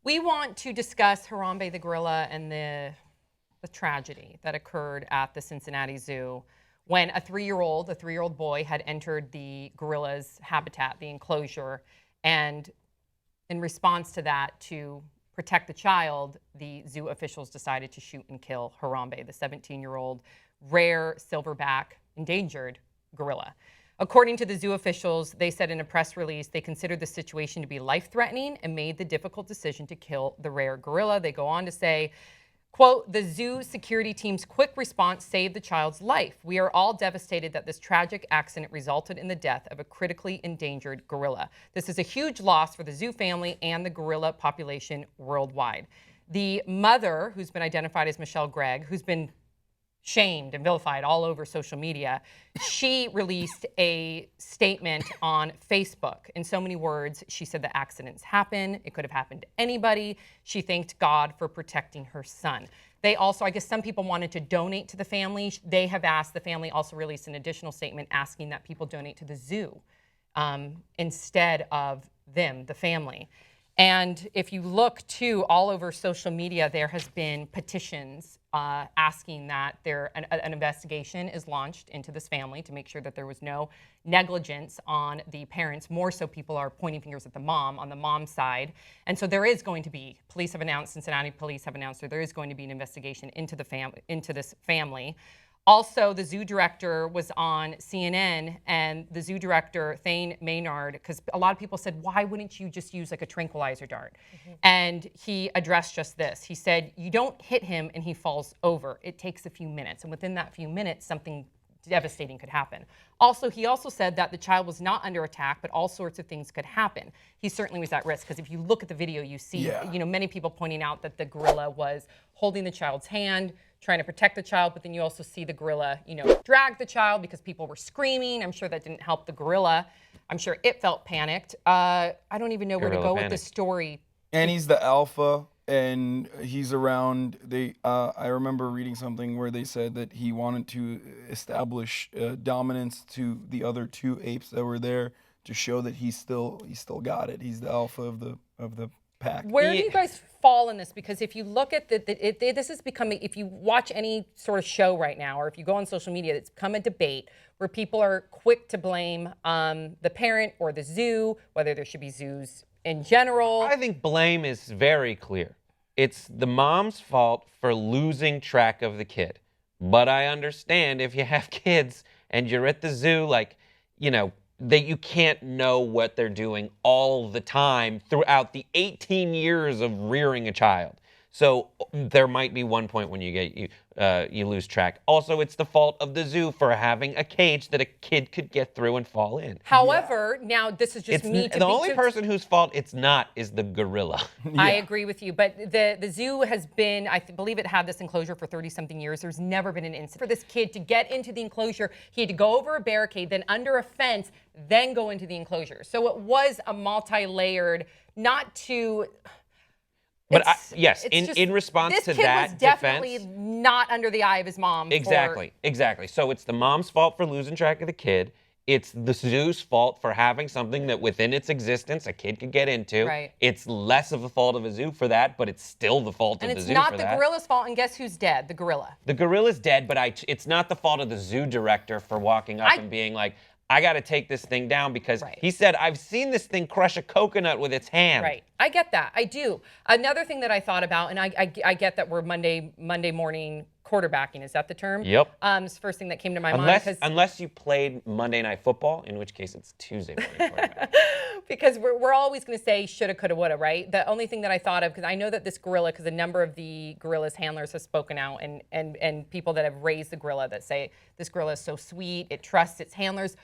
We want to discuss Harambe the gorilla and the tragedy that occurred at the Cincinnati Zoo when a three-year-old boy had entered the gorilla's habitat, the enclosure, and in response to that, to protect the child, the zoo officials decided to shoot and kill Harambe, the 17-year-old rare silverback endangered gorilla. According to the zoo officials, they said in a press release they considered the situation to be life-threatening and made the difficult decision to kill the rare gorilla. They go on to say, quote, the zoo security team's quick response saved the child's life. We are all devastated that this tragic accident resulted in the death of a critically endangered gorilla. This is a huge loss for the zoo family and the gorilla population worldwide. The mother, who's been identified as Michelle Gregg, who's been shamed and vilified all over social media, she released a statement on Facebook. In so many words, she said the accidents happen. It could have happened to anybody. She thanked God for protecting her son. They also, I guess some people wanted to donate to the family. They have asked, the family also released an additional statement asking that people donate to the zoo instead of them, the family. And if you look too, all over social media, there has been petitions asking that an investigation is launched into this family to make sure that there was no negligence on the parents. More so, people are pointing fingers at the mom, on the mom's side. And so there is going to be, Cincinnati police have announced that there is going to be an investigation into this family. Also, the zoo director was on CNN, and the zoo director, Thane Maynard, because a lot of people said, why wouldn't you just use like a tranquilizer dart? And he addressed just this. He said, you don't hit him and he falls over. It takes a few minutes. And within that few minutes, something devastating could happen. He also said that the child was not under attack, but all sorts of things could happen. He certainly was at risk, because if you look at the video, you see, many people pointing out that the gorilla was holding the child's hand, trying to protect the child, but then you also see the gorilla, drag the child because people were screaming. I'm sure that didn't help the gorilla. I'm sure it felt panicked. I don't even know where to go with this story. And he's the alpha, and he's around. I remember reading something where they said that he wanted to establish dominance to the other two apes that were there to show that he still got it. He's the alpha of the pack. Where do you guys fall in this? Because if you look at this is becoming, if you watch any sort of show right now, or if you go on social media, it's become a debate where people are quick to blame the parent or the zoo, whether there should be zoos in general. I think blame is very clear. It's the mom's fault for losing track of the kid. But I understand if you have kids and you're at the zoo, that you can't know what they're doing all the time throughout the 18 years of rearing a child. So there might be one point when you lose track. Also, it's the fault of the zoo for having a cage that a kid could get through and fall in. However, now this is just me. The only person whose fault it's not is the gorilla. I agree with you, but the zoo has been, I believe it had this enclosure for 30-something years. There's never been an incident. For this kid to get into the enclosure, he had to go over a barricade, then under a fence, then go into the enclosure. So it was a multi-layered, not to... But in response to that defense, this kid was definitely not under the eye of his mom. Exactly. So it's the mom's fault for losing track of the kid. It's the zoo's fault for having something that within its existence a kid could get into. Right. It's less of the fault of a zoo for that, but it's still the fault of the zoo for that. And it's not the gorilla's fault, and guess who's dead? The gorilla. The gorilla's dead, but it's not the fault of the zoo director for walking up and being like, I got to take this thing down because he said, I've seen this thing crush a coconut with its hand. Right. I get that. I do. Another thing that I thought about, and I get that we're Monday morning quarterbacking. Is that the term? Yep. It's the first thing that came to my mind. Unless you played Monday Night Football, in which case it's Tuesday morning quarterback. Because we're always going to say shoulda, coulda, woulda, right? The only thing that I thought of, because I know that this gorilla, because a number of the gorilla's handlers have spoken out, and people that have raised the gorilla that say this gorilla is so sweet, it trusts its handlers.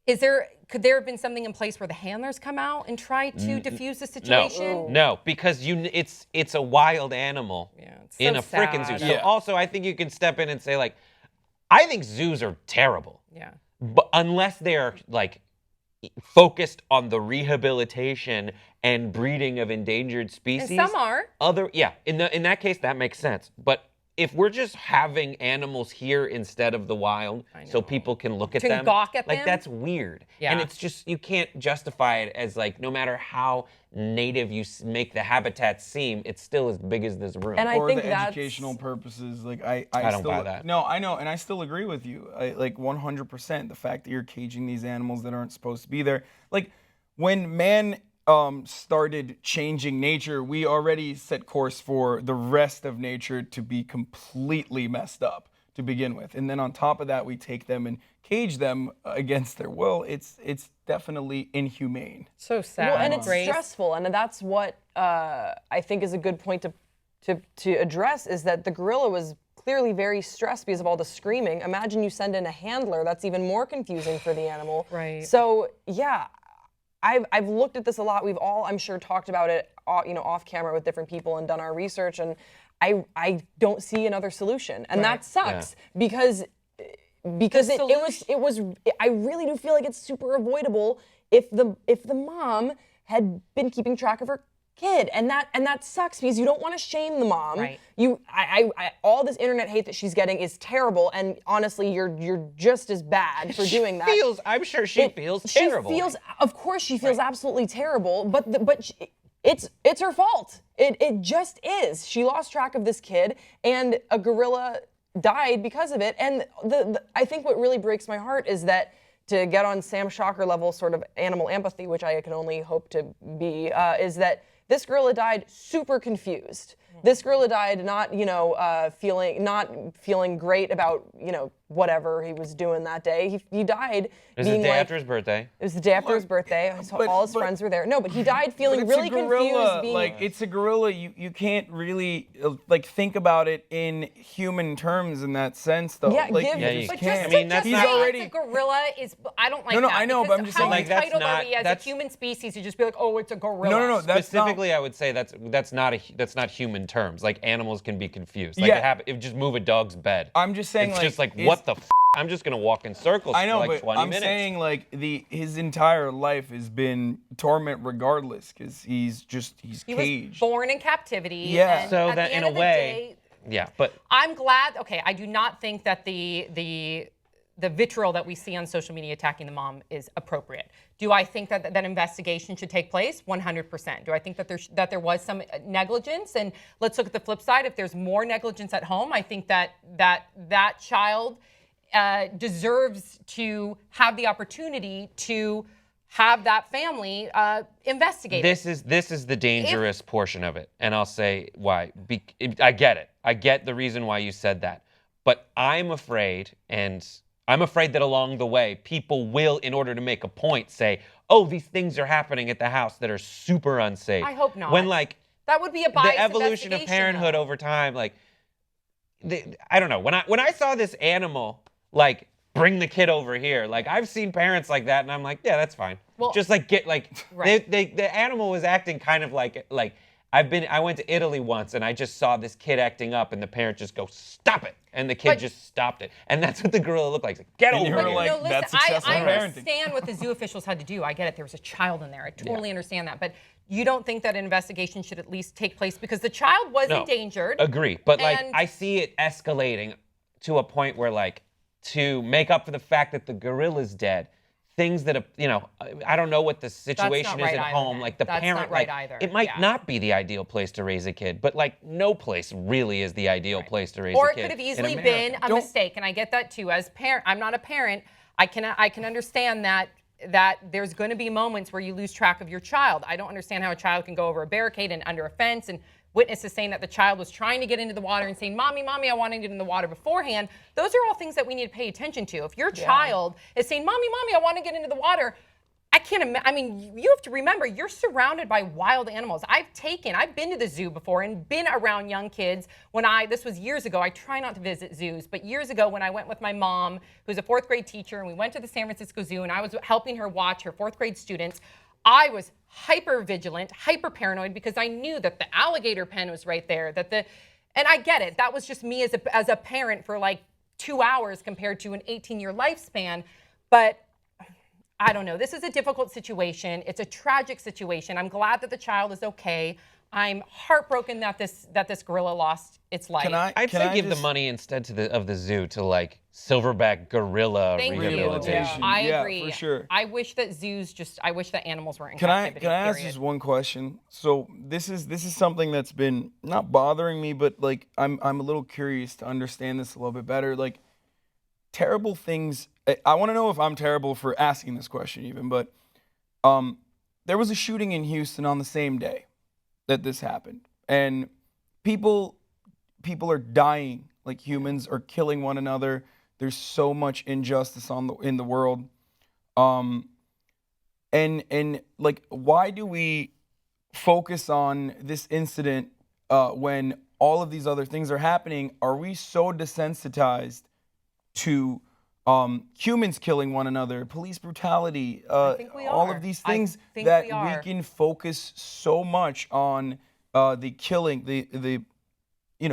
Could there have been something in place where the handlers come out and try to diffuse the situation? No, because it's a wild animal in a freaking zoo. So also, I think you can step in and say, I think zoos are terrible. Yeah. But unless they're focused on the rehabilitation and breeding of endangered species. And some are. In that case, that makes sense. But if we're just having animals here instead of the wild so people can look at To them, gawk at like them? that's weird. Yeah. And it's just, you can't justify it as like, no matter how native you make the habitat seem, it's still as big as this room. And I or think the that's educational purposes. Like I don't still, buy that. No, I know, and I still agree with you. Like 100%. The fact that you're caging these animals that aren't supposed to be there. Like when man started changing nature, we already set course for the rest of nature to be completely messed up to begin with, and then on top of that, we take them and cage them against their will. It's definitely inhumane. So sad. Well, and it's Grace. stressful, and that's what I think is a good point to address, is that the gorilla was clearly very stressed because of all the screaming. Imagine you send in a handler, that's even more confusing for the animal. Right. So yeah, I've looked at this a lot. We've all, I'm sure, talked about it, off camera with different people and done our research, and I don't see another solution, and that sucks because it was I really do feel like it's super avoidable if the mom had been keeping track of her kid, and that sucks because you don't want to shame the mom. Right. I all this internet hate that she's getting is terrible, and honestly, you're just as bad for doing that. I'm sure she feels terrible. Of course, she feels absolutely terrible, but it's her fault. It just is. She lost track of this kid, and a gorilla died because of it. And I think what really breaks my heart is that, to get on Sam Shocker level sort of animal empathy, which I can only hope to be, is that this gorilla died super confused. This gorilla died not feeling great about whatever he was doing that day. He died. It was the being day like, after his birthday. It was the day after his birthday. All his friends were there. No, but he died feeling But really it's a gorilla. confused. It's a gorilla. You can't really think about it in human terms in that sense, though. Yeah, like, give- you Yeah, just you- But can't. just I mean, that's to He's say not- already. it's a gorilla is, I don't like No, that. I know, but I'm because just how saying, like, that's entitled not- are we as a that's- human species to just be like, oh, it's a gorilla? No, that's not. Specifically, I would say that's not human terms. Like, animals can be confused. Like, Yeah. it just move a dog's bed. I'm just saying, It's like, just like, it's- what the f? I'm just gonna walk in circles I know, for like but 20 I'm minutes. saying like his entire life has been torment regardless, because he's He caged. was born in captivity. Yeah. and So at that the in end a of the way, day, yeah, but I'm glad. Okay, I do not think that the vitriol that we see on social media attacking the mom is appropriate. Do I think that investigation should take place? 100%. Do I think that there was some negligence? And let's look at the flip side. If there's more negligence at home, I think that child deserves to have the opportunity to have that family investigated. this is the dangerous portion of it, and I'll say why. I get it. I get the reason why you said that, but I'm afraid that along the way, people will, in order to make a point, say, "Oh, these things are happening at the house that are super unsafe." I hope not. When like that would be a biased the evolution of investigation, parenthood though. over time, like I don't know. When I saw this animal, like, bring the kid over here, like, I've seen parents like that, and I'm like, yeah, that's fine. Well, just like get like right. the animal was acting kind of like I went to Italy once, and I just saw this kid acting up, and the parent just go, "Stop it," and the kid But- just stopped it, and that's what the gorilla looked like. It's like, get And you over were here. like, No, listen, that's successful I parenting. understand what the zoo officials had to do. I get it. There was a child in there. I totally understand that. But you don't think that an investigation should at least take place because the child was No, endangered? Agree, but like And- I see it escalating to a point where, like, to make up for the fact that the gorilla's dead, things that I don't know what the situation is right at either, home. then. Like the That's parent, not right like either. it might Yeah. not be the ideal place to raise a kid, but like no place really is the ideal place to raise Or a it kid. could have in easily America. been a mistake, and I get that too. As parent, I'm not a parent. I can understand that there's going to be moments where you lose track of your child. I don't understand how a child can go over a barricade and under a fence, and witnesses saying that the child was trying to get into the water and saying, "Mommy, I want to get in the water" beforehand. Those are all things that we need to pay attention to. If your child is saying, "Mommy, I want to get into the water," I can't I mean, you have to remember, you're surrounded by wild animals. I've been to the zoo before and been around young kids this was years ago. I try not to visit zoos, but years ago when I went with my mom, who's a 4th grade teacher, and we went to the San Francisco Zoo, and I was helping her watch her 4th grade students, I was hyper vigilant, hyper paranoid, because I knew that the alligator pen was right there, and I get it. That was just me as a parent for like 2 hours compared to an 18-year lifespan, but I don't know. This is a difficult situation. It's a tragic situation. I'm glad that the child is okay. I'm heartbroken that this gorilla lost its life. I'd say give the money instead of the zoo to like silverback gorilla Thank you. rehabilitation. I Yeah, agree. for sure. I wish that I wish that animals were in Can I captivity. ask period. just one question? So this is something that's been not bothering me, but like I'm a little curious to understand this a little bit better. Like terrible things. I want to know if I'm terrible for asking this question even, but there was a shooting in Houston on the same day that this happened, and people are dying. Like humans are killing one another. There's so much injustice in the world. And like, why do we focus on this incident when all of these other things are happening? Are we so desensitized to humans killing one another, police brutality, think we all are. of these I things think that we are. can focus so much on the killing, the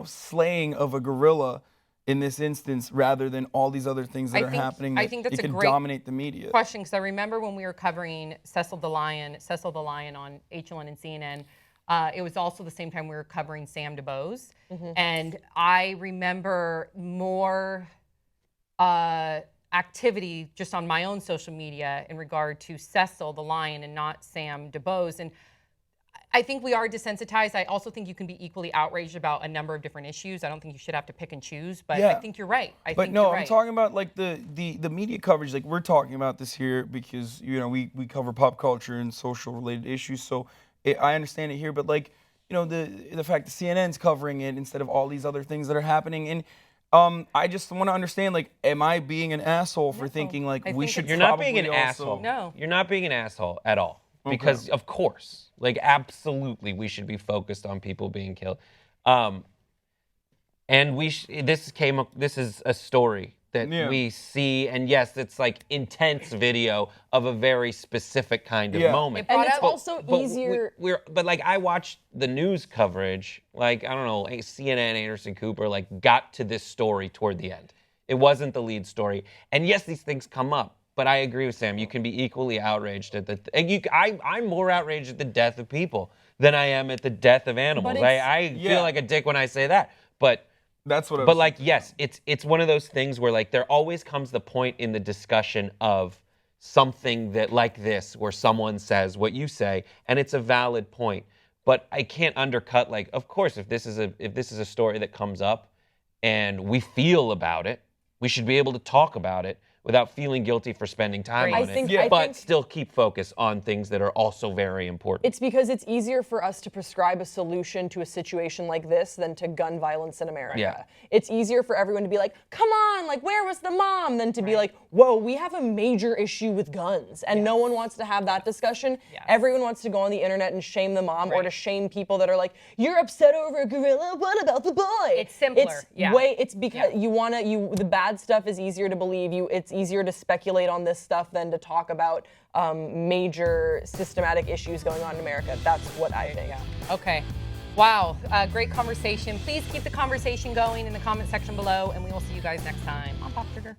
slaying of a gorilla in this instance, rather than all these other things that are happening? I think that's it a can great dominate the media. question, because I remember when we were covering Cecil the Lion on HLN and CNN. It was also the same time we were covering Sam DuBose, and I remember more activity just on my own social media in regard to Cecil the Lion and not Sam DuBose. And I think we are desensitized. I also think you can be equally outraged about a number of different issues. I don't think you should have to pick and choose, but I think you're right. But no, I'm talking about like the media coverage. Like we're talking about this here because we cover pop culture and social related issues. So I understand it here, but like the fact that CNN's covering it instead of all these other things that are happening, and I just want to understand, like, am I being an asshole for thinking like we should? You're not being an asshole. No. You're not being an asshole at all. Because of course, like absolutely, we should be focused on people being killed. And this is a story that we see, and yes, it's like intense video of a very specific kind of moment. And it's also easier. But like I watched the news coverage, like I don't know, CNN, Anderson Cooper, like got to this story toward the end. It wasn't the lead story, and yes, these things come up. But I agree with Sam. You can be equally outraged at I'm more outraged at the death of people than I am at the death of animals. I feel like a dick when I say that. But that's what. But like, yes, it's one of those things where like there always comes the point in the discussion of something that like this, where someone says what you say, and it's a valid point. But I can't undercut. Like, of course, if this is a story that comes up, and we feel about it, we should be able to talk about it without feeling guilty for spending time on it, but still keep focus on things that are also very important. It's because it's easier for us to prescribe a solution to a situation like this than to gun violence in America. Yeah. It's easier for everyone to be like, come on, like, where was the mom? Than to be like, whoa, we have a major issue with guns. And no one wants to have that discussion. Everyone wants to go on the internet and shame the mom or to shame people that are like, you're upset over a gorilla, what about the boy? It's simpler. It's because the bad stuff is easier to believe. It's easier to speculate on this stuff than to talk about major systematic issues going on in America. That's what I think. Okay. Wow. Great conversation. Please keep the conversation going in the comment section below, and we will see you guys next time on Pop Trigger.